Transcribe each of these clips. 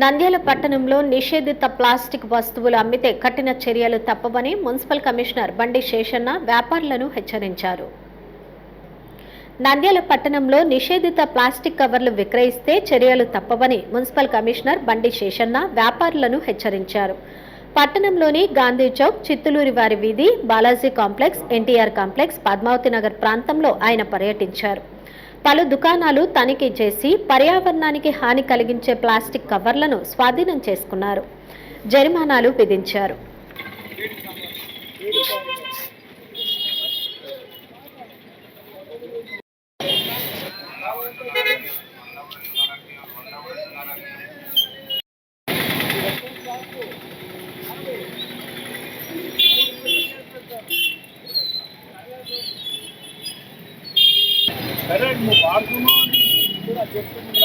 నంద్యాల పట్టణంలో నిషేధిత ప్లాస్టిక్ వస్తువులు అమ్మితే కఠిన చర్యలు తప్పవని మున్సిపల్ కమిషనర్ బండి శేషన్న వ్యాపారులను హెచ్చరించారు. నంద్యాల పట్టణంలో నిషేధిత ప్లాస్టిక్ కవర్లు విక్రయిస్తే చర్యలు తప్పవని మున్సిపల్ కమిషనర్ బండి శేషన్న వ్యాపారులను హెచ్చరించారు. పట్టణంలోని గాంధీ చౌక్, చిత్తులూరి వారి వీధి, బాలాజీ కాంప్లెక్స్, ఎన్టీఆర్ కాంప్లెక్స్, పద్మావతి నగర్ ప్రాంతంలో ఆయన పర్యటించారు. పలు దుకాణాలు తనిఖీ చేసి పర్యావరణానికి హాని కలిగించే ప్లాస్టిక్ కవర్లను స్వాధీనం చేసుకున్నారు. జరిమానాలు విధించారు. నువ్వు వాడుతున్నావు కూడా చెప్తుంది.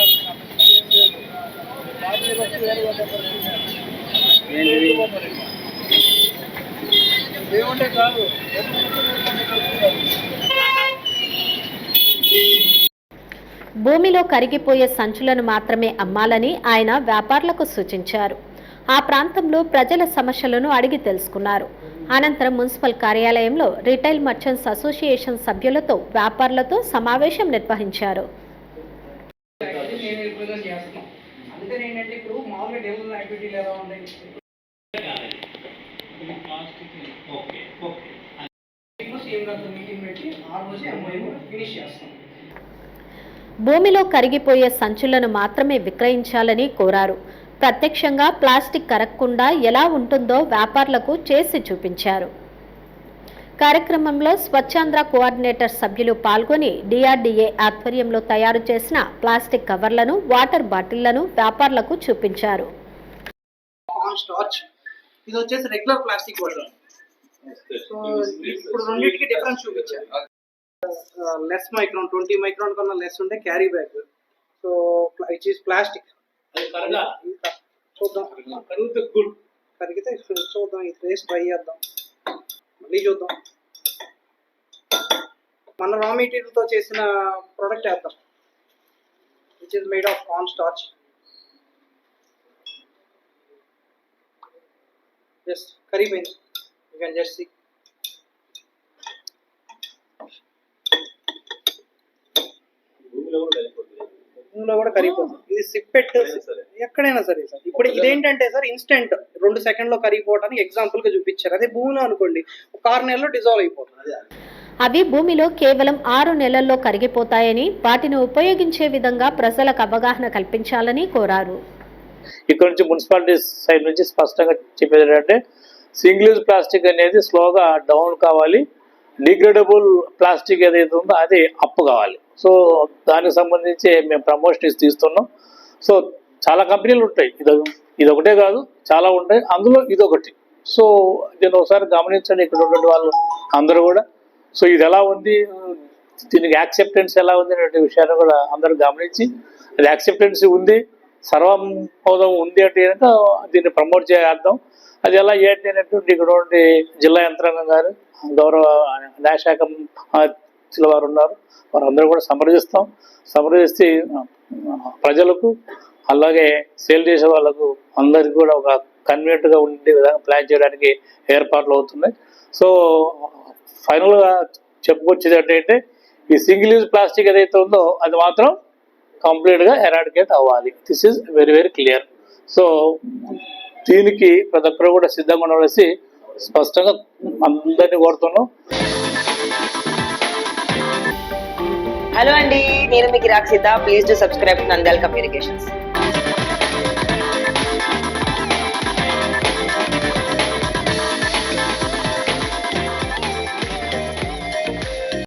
ఏమంటే కాదు, భూమిలో కరిగిపోయే సంచులను మాత్రమే అమ్మాలని ఆయన వ్యాపారులకు సూచించారు. ఆ ప్రాంతంలో ప్రజల సమస్యలను అడిగి తెలుసుకున్నారు. అనంతరం మున్సిపల్ కార్యాలయంలో రిటైల్ మర్చెంట్స్ అసోసియేషన్ సభ్యులతో వ్యాపారులతో సమావేశం నిర్వహించారు. భూమిలో కరిగిపోయే సంచులను మాత్రమే విక్రయించాలని కోరారు. ప్రత్యక్షంగా ప్లాస్టిక్ కరగకుండా ఎలా ఉంటుందో వ్యాపారులకు చేసి చూపించారు. కార్యక్రమంలో స్వచ్ఛాంధ్ర కోఆర్డినేటర్ సభ్యులు పాల్గొని డిఆర్డీఏ ఆధ్వర్యంలో తయారు చేసిన ప్లాస్టిక్ కవర్లను, వాటర్ బాటిళ్లను వ్యాపారులకు చూపించారు. ఇది వచ్చేసి రెగ్యులర్ ప్లాస్టిక్ బాటిల్. సో ఇప్పుడు రెండింటికి డిఫరెన్స్ చూపించారు. లెస్ మైక్రాన్, 20 మైక్రాన్ కన్నా లెస్ ఉంటే carry bag. So it is plastic. చూద్దాం, కరిగితే చూద్దాం. ఈ ఫేస్ ట్రై చేద్దాం, మళ్ళీ చూద్దాం. మన రా మెటీరియల్తో చేసిన ప్రోడక్ట్ వేద్దాం, which is made of corn starch. Just కరిగిపోయింది. You can just see. భూమిలో కూడా కరిగిపోతుంది. ఇది సిప్పెట్ ఎక్కడైనా సరే సార్. ఇప్పుడు ఇదేంటంటే సార్ ఇన్స్టెంట్ 2 సెకండ్లో కరిగిపోవడానికి ఎగ్జాంపుల్ గా చూపించారు. అదే భూమిలో అనుకోండి, ఒక 6 నెలల్లో డిజాల్వ్ అయిపోతుంది. అవి భూమిలో కేవలం 6 నెలల్లో కరిగిపోతాయని, వాటిని ఉపయోగించే విధంగా ప్రజలకు అవగాహన కల్పించాలని కోరారు. ఇక్కడ నుంచి మున్సిపాలిటీ సైడ్ నుంచి స్పష్టంగా చెప్పేది ఏంటంటే, సింగిల్ యూజ్ ప్లాస్టిక్ అనేది స్లోగా డౌన్ కావాలి, డిగ్రేడబుల్ ప్లాస్టిక్ ఏదైతే ఉందో అది అప్ కావాలి. సో దానికి సంబంధించి మేము ప్రమోషన్ తీస్తున్నాం. సో చాలా కంపెనీలు ఉంటాయి, ఇది ఒకటే కాదు, చాలా ఉంటాయి, అందులో ఇదొకటి. సో దీన్ని ఒకసారి గమనించండి ఇక్కడ ఉన్నటువంటి వాళ్ళు అందరూ కూడా. సో ఇది ఎలా ఉంది, దీనికి యాక్సెప్టెన్స్ ఎలా ఉంది అనే విషయాన్ని కూడా అందరూ గమనించి, అది యాక్సెప్టెన్స్ ఉంది, సర్వమోదం ఉంది అంటే కనుక దీన్ని ప్రమోట్ చేద్దాం. అది ఎలా ఏంటి అనేటువంటి ఇక్కడ ఉండి జిల్లా యంత్రాంగం గారు, గౌరవ న్యాయశాఖ వారు ఉన్నారు, వారందరూ కూడా సంప్రదిస్తే ప్రజలకు అలాగే సేల్ చేసే వాళ్ళకు అందరికీ కూడా ఒక కన్వీనియంట్గా ఉండే విధంగా ప్లాన్ చేయడానికి ఏర్పాట్లు అవుతున్నాయి. సో ఫైనల్గా చెప్పుకొచ్చేది ఏంటంటే, ఈ సింగిల్ యూజ్ ప్లాస్టిక్ ఏదైతే ఉందో అది మాత్రం కంప్లీట్గా ఎరాడికేట్ అవ్వాలి. This is very very clear. So దీనికి ప్రతి ఒక్కరు కూడా సిద్ధంగా ఉండవలసి స్పష్టంగా అందరినీ కోరుతున్నాం. హలో అండి, నేను మీ Kirak Seetha. Please do subscribe to Nandyala communications.